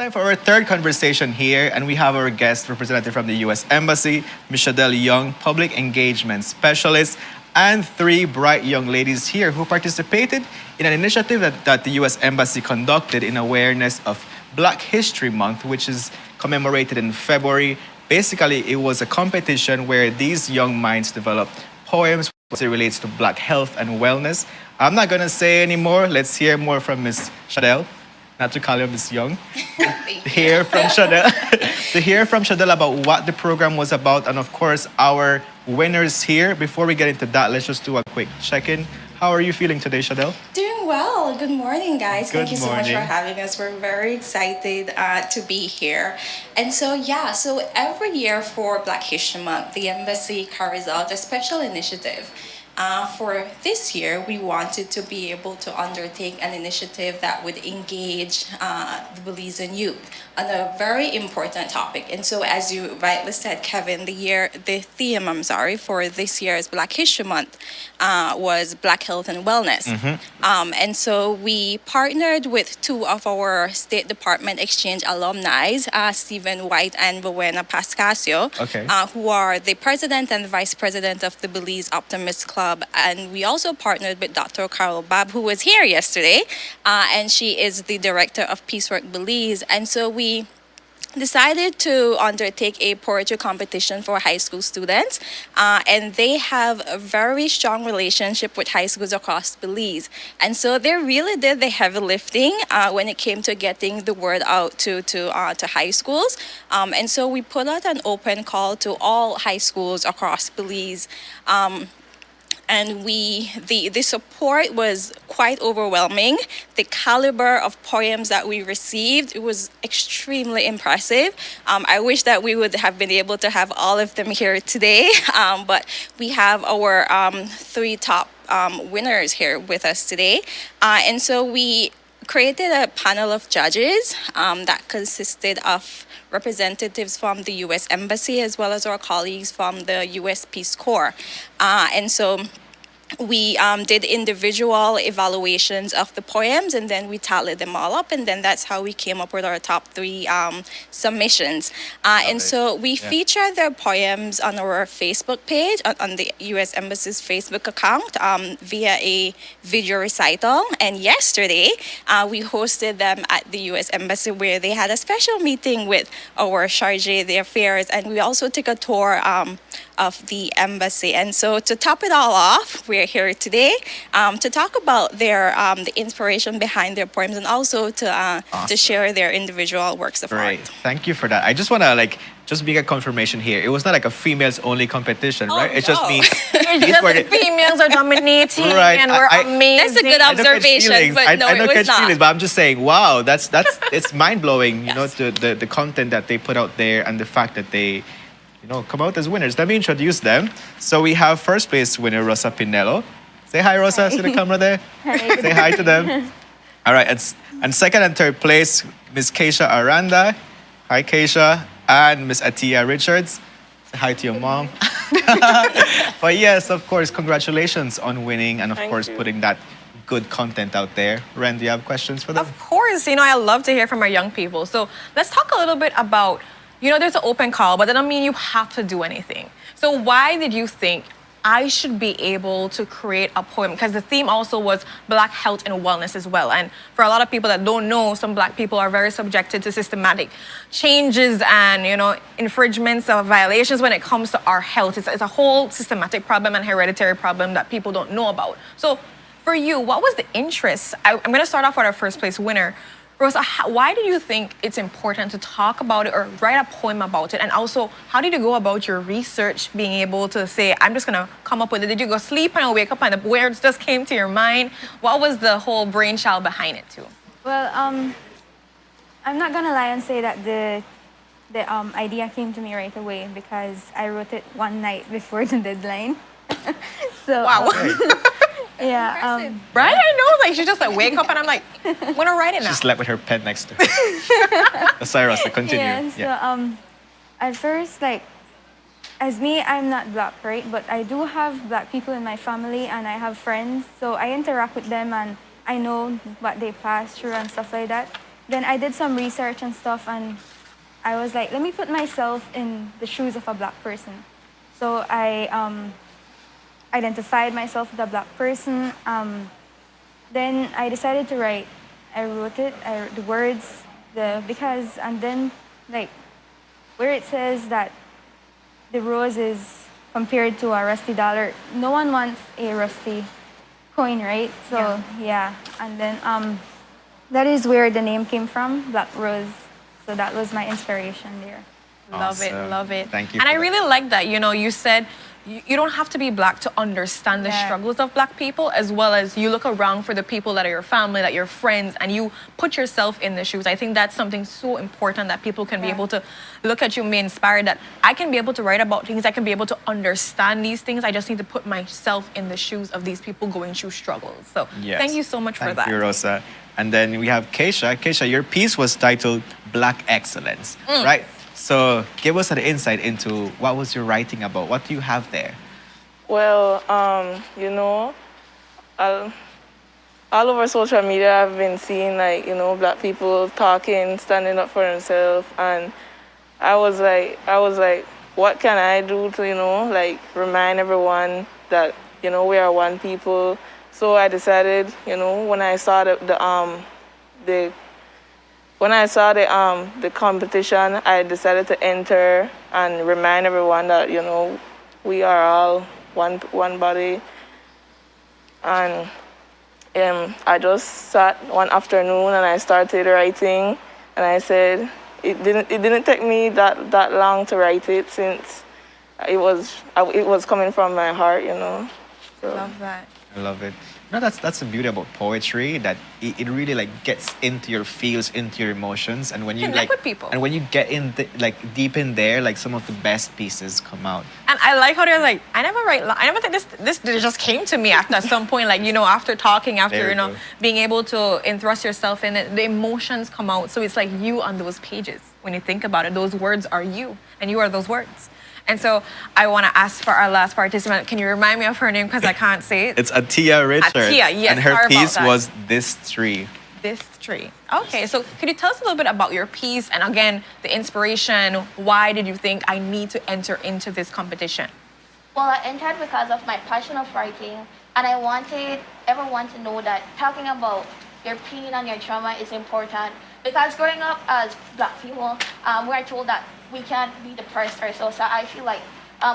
time for our third conversation here, and we have our guest representative from the U.S. Embassy, Ms. Shadel Young, Public Engagement Specialist, and three bright young ladies here who participated in an initiative that the U.S. Embassy conducted in awareness of Black History Month, which is commemorated in February. Basically, it was a competition where these young minds developed poems as it relates to Black health and wellness. I'm not going to say any more. Let's hear more from Ms. Shadel. Not to call you Ms. Young. To hear from Shadel. To hear from Shadel about what the program was about, and of course, our winners here. Before we get into that, let's just do a quick check-in. How are you feeling today, Shadel? Doing well. Good morning, guys. Good Thank you so much morning. for having us. We're very excited to be here. And so every year for Black History Month, the Embassy carries out a special initiative. For this year, we wanted to be able to undertake an initiative that would engage the Belizean youth on a very important topic. And so, as you rightly said, Kevin, the theme, for this year's Black History Month was Black Health and Wellness. And so we partnered with two of our State Department Exchange alumni, Stephen White and Rowena Pascasio, who are the president and vice president of the Belize Optimist Club. And we also partnered with Dr. Carol Babb, who was here yesterday, and she is the director of Peacework Belize. And so we decided to undertake a poetry competition for high school students, and they have a very strong relationship with high schools across Belize. And so they really did the heavy lifting when it came to getting the word out to high schools. And so we put out an open call to all high schools across Belize. And the support was quite overwhelming. The caliber of poems that we received, it was extremely impressive. I wish that we would have been able to have all of them here today, but we have our three top winners here with us today. And so we created a panel of judges that consisted of representatives from the U.S. Embassy as well as our colleagues from the U.S. Peace Corps. And so we did individual evaluations of the poems, and then we tallied them all up, and then that's how we came up with our top three submissions. And so we feature their poems on our Facebook page, on the U.S. Embassy's Facebook account, via a video recital. And yesterday, we hosted them at the U.S. Embassy, where they had a special meeting with our Chargé the affairs, and we also took a tour of the embassy. And so to top it all off, we're here today to talk about their the inspiration behind their poems, and also to share their individual works of art. Thank you for that. I just want to just make a confirmation here. It was not like a females only competition, right? It just means females are dominating, right. and we're amazing. That's a good observation, but no, it was not. Feelings, but I'm just saying, wow, that's it's mind blowing. You know, the content that they put out there, and the fact that they come out as winners. Let me introduce them. So we have first place winner, Rosa Pinello. Say hi, Rosa, to the camera there. Hi. Say hi to them. All right, and second and third place, Miss Keisha Aranda. Hi, Keisha. And Miss Atia Richards. Say hi to your mom. But yes, of course, congratulations on winning, and of course, putting that good content out there. Ren, do you have questions for them? Of course. I love to hear from our young people. So let's talk a little bit about, there's an open call, but that doesn't mean you have to do anything. So why did you think I should be able to create a poem? Because the theme also was Black health and wellness as well. And for a lot of people that don't know, some Black people are very subjected to systematic changes and, infringements of violations when it comes to our health. It's a whole systematic problem and hereditary problem that people don't know about. So for you, what was the interest? I'm going to start off with our first place winner. Rosa, why do you think it's important to talk about it or write a poem about it? And also, how did you go about your research, being able to say, I'm just going to come up with it? Did you go sleep and wake up and the words just came to your mind? What was the whole brainchild behind it, too? Well, I'm not going to lie and say that the idea came to me right away, because I wrote it one night before the deadline. So, wow. Yeah. Right? I know. She just wake up and I'm like, I'm going to write it now. She slept with her pen next to her. Sorry, Rosa, continue. Yeah, so at first, as me, I'm not Black, right? But I do have Black people in my family, and I have friends. So I interact with them, and I know what they pass through and stuff like that. then I did some research and stuff, and I was like, let me put myself in the shoes of a black person. So I identified myself as a black person. Then I decided to write. I wrote it, the words, because, and then like where it says that the rose is compared to a rusty dollar, no one wants a rusty coin, right? So yeah, and then that is where the name came from, Black Rose. So that was my inspiration there. Love it, Awesome. love it. Thank you And for I that. really like that. You know, you said you don't have to be black to understand the Yeah. struggles of black people, as well as you look around for the people that are your family, that are your friends, and you put yourself in the shoes. I think that's something so important that people can be Yeah. able to look at you and be inspired that I can be able to write about things, I can be able to understand these things. I just need to put myself in the shoes of these people going through struggles. So Yes. thank you so much for Thank that. you, Rosa. And then we have Keisha. Keisha, your piece was titled Black Excellence, right? So give us an insight into what was your writing about. What do you have there? Well, you know, all over social media, I've been seeing like, you know, black people talking, standing up for themselves, and I was like, what can I do to, you know, like remind everyone that, you know, we are one people. So I decided, you know, when I saw the competition, I decided to enter and remind everyone that, you know, we are all one body. And I just sat one afternoon and I started writing, and I said it didn't take me that long to write it, since it was coming from my heart, you know. So. Love that. I love it. No, that's the beauty about poetry, that it really like gets into your feels, into your emotions, and when you Connect like with people. and when you get in like deep in there, like some of the best pieces come out. And I like how they're like, I never think this just came to me after some point, like, you know, after talking, after, There you you know, go. being able to entrust yourself in it, the emotions come out. So it's like you on those pages. When you think about it, those words are you, and you are those words. And so I want to ask for our last participant, can you remind me of her name, because I can't say it? It's Atia Richards. Atia, yes, and her sorry about piece that. was This Tree. This tree. Okay, so could you tell us a little bit about your piece, and again, the inspiration? Why did you think I need to enter into this competition? Well, I entered because of my passion of writing, and I wanted everyone to know that talking about your pain and your trauma is important. Because growing up as black people, we're told that we can't be depressed ourselves. So I feel like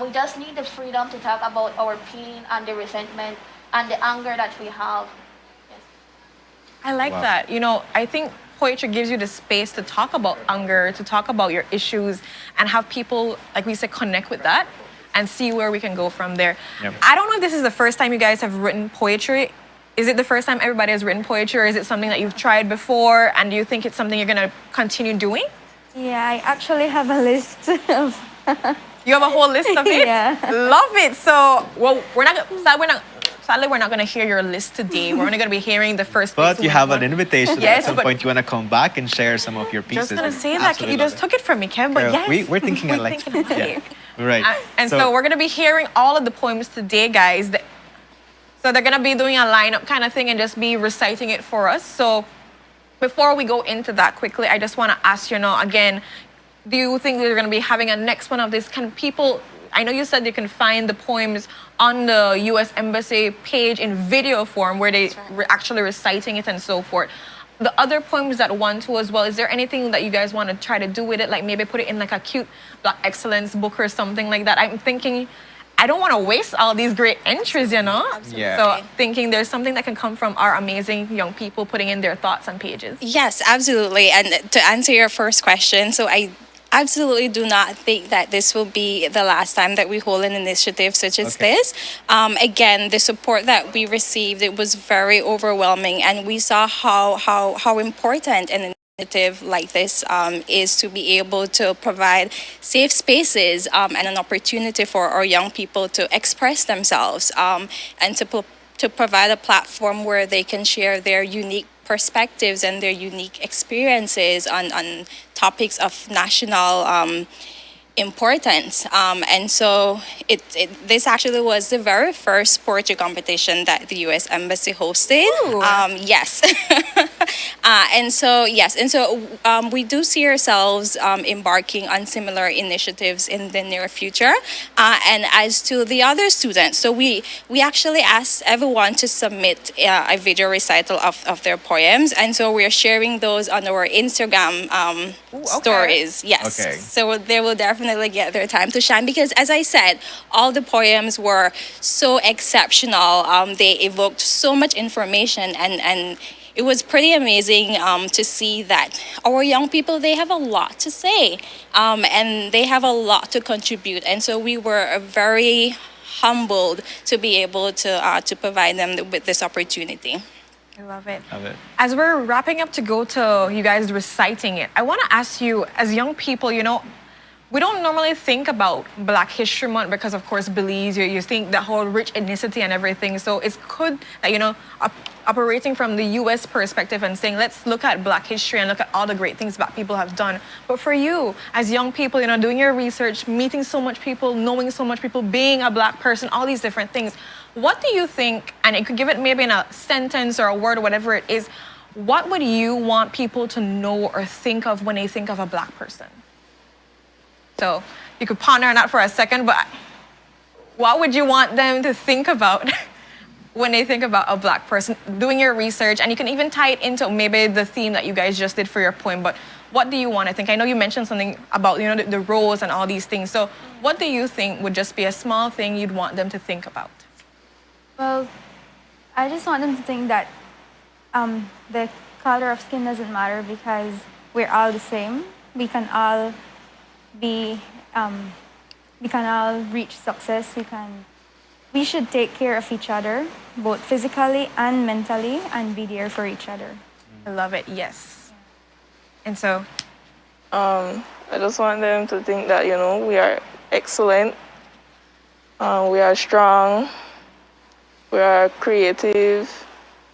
we just need the freedom to talk about our pain and the resentment and the anger that we have. Yes. I like Wow. that. You know, I think poetry gives you the space to talk about anger, to talk about your issues, and have people, like we said, connect with that and see where we can go from there. Yep. I don't know if this is the first time you guys have written poetry. Is it the first time everybody has written poetry, or is it something that you've tried before, and do you think it's something you're going to continue doing? Yeah, I actually have a list of. You have a whole list of it? Yeah. Love it. So, well, sadly, we're not going to hear your list today. We're only going to be hearing the first But piece you we have want. an invitation. Yes, at some but- point you want to come back and share some of your pieces. Just gonna say that Absolutely you just love took it from me, Kevin. But Girl, yes, we're thinking we're alike. thinking alike. Yeah, right. And so we're gonna be hearing all of the poems today, guys. So they're gonna be doing a lineup kind of thing and just be reciting it for us. So before we go into that quickly, I just want to ask you now again. Do you think they're gonna be having a next one of this? Can people? I know you said you can find the poems on the U.S. Embassy page in video form, where they actually reciting it and so forth. The other poems that won too as well, is there anything that you guys want to try to do with it? Like maybe put it in like a cute Black Excellence book or something like that? I'm thinking, I don't want to waste all these great entries, you know? Yeah. So thinking there's something that can come from our amazing young people putting in their thoughts on pages. Yes, absolutely. And to answer your first question, so I absolutely do not think that this will be the last time that we hold an initiative such as Okay. this. Again, the support that we received, it was very overwhelming, and we saw how important an initiative like this is, to be able to provide safe spaces and an opportunity for our young people to express themselves, and to provide a platform where they can share their unique perspectives and their unique experiences on topics of national importance. And so this actually was the very first poetry competition that the U.S. Embassy hosted. Ooh. Yes. And so, yes, and so we do see ourselves embarking on similar initiatives in the near future. And as to the other students, so we actually asked everyone to submit a video recital of their poems. And so we're sharing those on our Instagram stories. Yes. Okay. So they will definitely get their time to shine because, as I said, all the poems were so exceptional. They evoked so much information, and it was pretty amazing to see that our young people, they have a lot to say, and they have a lot to contribute. And so we were very humbled to be able to provide them with this opportunity. I love it. Love it. As we're wrapping up to go to you guys reciting it, I want to ask you, as young people, we don't normally think about Black History Month because, of course, Belize, you think the whole rich ethnicity and everything. So it's good that, operating from the U.S. perspective and saying, let's look at Black history and look at all the great things Black people have done. But for you, as young people, doing your research, meeting so much people, knowing so much people, being a Black person, all these different things, what do you think, and you could give it maybe in a sentence or a word or whatever it is, what would you want people to know or think of when they think of a Black person? So you could ponder on that for a second, but what would you want them to think about when they think about a Black person? Doing your research, and you can even tie it into maybe the theme that you guys just did for your poem, but what do you want to think? I know you mentioned something about, the roles and all these things. So what do you think would just be a small thing you'd want them to think about? Well, I just want them to think that the color of skin doesn't matter because we're all the same. We can all reach success. We should take care of each other, both physically and mentally, and be there for each other. I love it, yes. And so? I just want them to think that, we are excellent, we are strong, we are creative.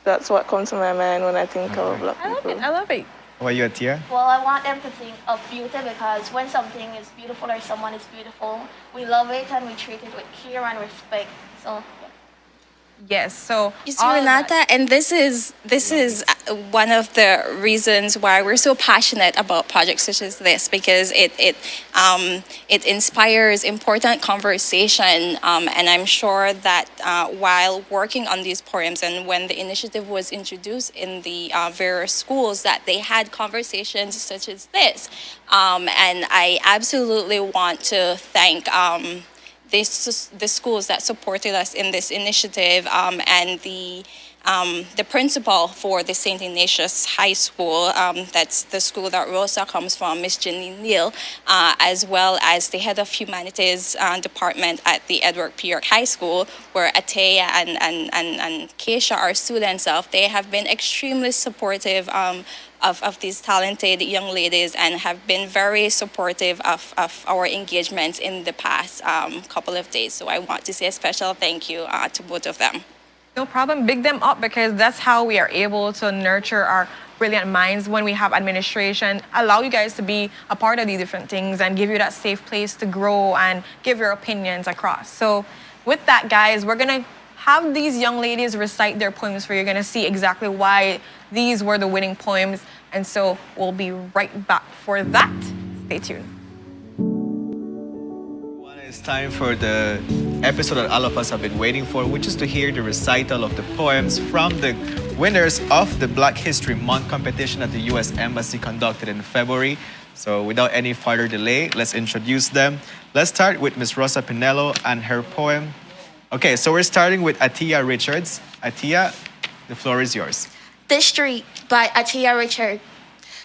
That's what comes to my mind when I think of Black people. I love it. How about you, Atia? Well, I want them to think of beauty because when something is beautiful or someone is beautiful, we love it and we treat it with care and respect. So, yeah. Yes, so You see, Renata, and this is one of the reasons why we're so passionate about projects such as this, because it inspires important conversation, and I'm sure that while working on these poems and when the initiative was introduced in the various schools, that they had conversations such as this, and I absolutely want to thank the schools that supported us in this initiative, and the principal for the St. Ignatius High School, that's the school that Rosa comes from, Miss Jenny Neal, as well as the head of humanities department at the Edward P. York High School, where Atea and Keisha are students of. They have been extremely supportive of these talented young ladies and have been very supportive of our engagements in the past couple of days. So I want to say a special thank you to both of them. no problem, big them up, because that's how we are able to nurture our brilliant minds when we have administration, allow you guys to be a part of these different things and give you that safe place to grow and give your opinions across. So with that, guys, we're gonna have these young ladies recite their poems for you. You're gonna see exactly why these were the winning poems. And so we'll be right back for that. Stay tuned. It's time for the episode that all of us have been waiting for, which is to hear the recital of the poems from the winners of the Black History Month competition at the U.S. Embassy conducted in February. So without any further delay, let's introduce them. Let's start with Miss Rosa Pinello and her poem. Okay, so we're starting with Atia Richards. Atia, the floor is yours. This Tree by Atia Richard.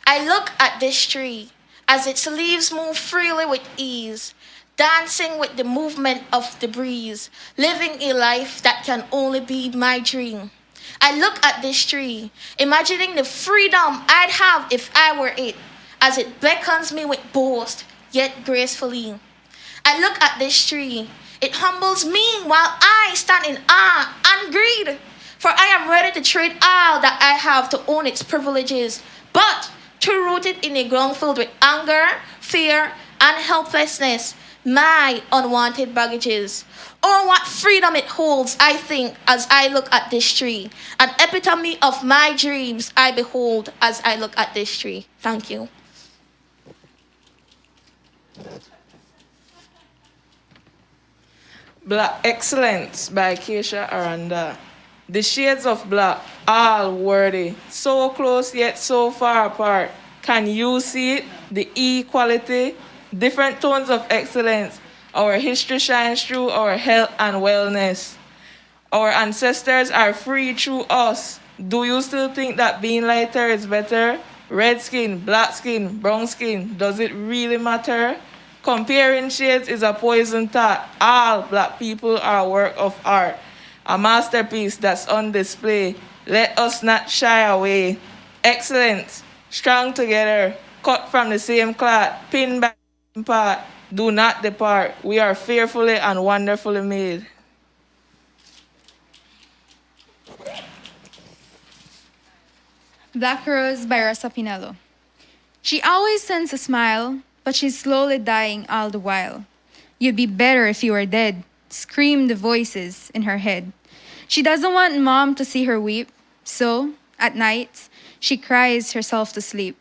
I look at this tree as its leaves move freely with ease, dancing with the movement of the breeze, living a life that can only be my dream. I look at this tree, imagining the freedom I'd have if I were it, as it beckons me with boast, yet gracefully. I look at this tree, it humbles me while I stand in awe and greed, for I am ready to trade all that I have to own its privileges, but too rooted in a ground filled with anger, fear, and helplessness, my unwanted baggages, or what freedom it holds, I think, as I look at this tree. An epitome of my dreams I behold as I look at this tree. Thank you. Black Excellence by Keisha Aranda. The shades of black, all worthy, so close yet so far apart. Can you see it? The equality, different tones of excellence. Our history shines through our health and wellness. Our ancestors are free through us. Do you still think that being lighter is better? Red skin, black skin, brown skin, does it really matter? Comparing shades is a poison thought. All black people are a work of art, a masterpiece that's on display. Let us not shy away. Excellence, strong together, cut from the same cloth, pinned by the same part. Do not depart. We are fearfully and wonderfully made. Black Rose by Rosa Pinello. She always sends a smile, but she's slowly dying all the while. You'd be better if you were dead, scream the voices in her head. She doesn't want mom to see her weep, so, at night, she cries herself to sleep.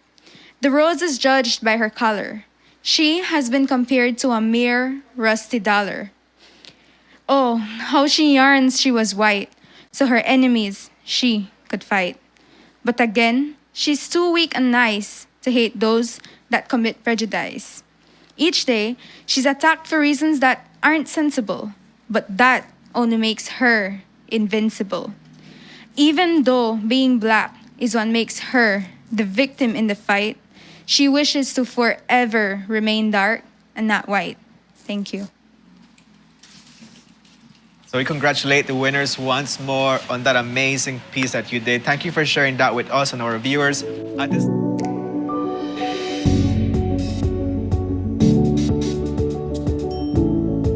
The rose is judged by her color. She has been compared to a mere rusty dollar. Oh, how she yearns she was white, so her enemies she could fight. But again, she's too weak and nice to hate those that commit prejudice. Each day, she's attacked for reasons that aren't sensible, but that only makes her invincible. Even though being black is what makes her the victim in the fight, she wishes to forever remain dark and not white. Thank you. So we congratulate the winners once more on that amazing piece that you did. Thank you for sharing that with us and our viewers. At this